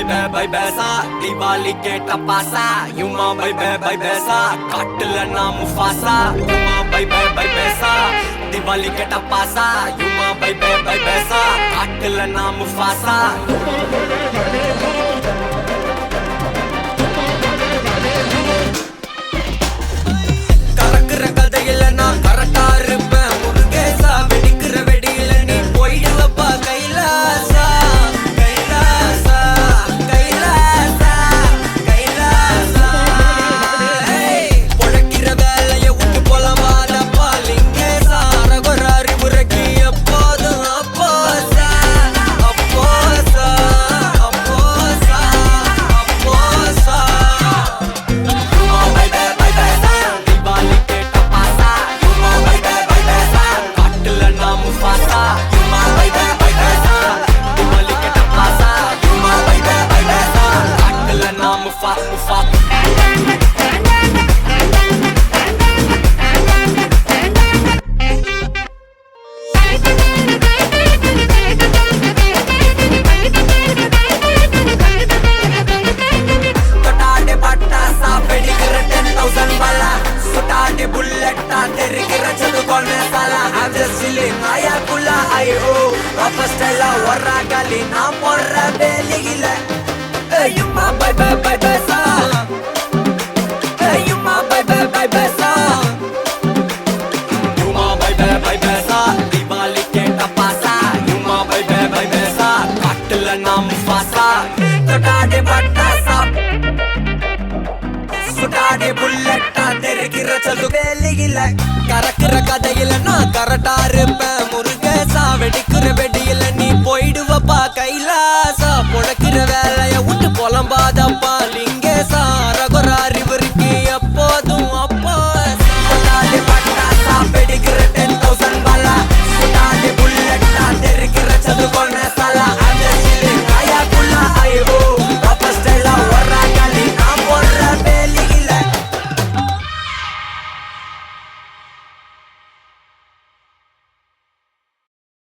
by பேசா தீபாவளி கேட்ட பாசா யுமா by பேசா காட்டுல நான் முஃபாசா யுமா பை பேசா தீபாவளி கேட்ட பாசா யுமா பை பேசா காட்டுல நான் முஃபாசா கறக்குற கதையில நான் கரெக்டா இருப்பேன் முருகேசா வெடிக்கிற வெடியில நீ போயிடுவப்பா கைலாசா கைலாசா கைலாசா கைலாசா பொழக்கிற வேலைய விட்டு போலவாதப்பா லிங்கேசா அரகுற அறிவுரைக்கு எப்போதும் அப்போசா அப்போசா அப்போசா அப்போசா நான் போடுற வேலையில யுமா பை பேசா யுமா பை பேசா யுமா பை பேசா தீபாவளி கேட்ட பாசா யுமா பை பேசா காட்டுல நான் முஃபாசா தொட்டாடே பட்டாசா சுட்டாடே புல்லட்டா தெரிக்கிற சொல்லு வேலையில கறக்குற கதையில நான் கரெக்டா இருப்பேன் முருகேசா வெடிக்கிற வெடியில நீ போயிடுவப்பா கைலாசா பொழக்கிற வேலை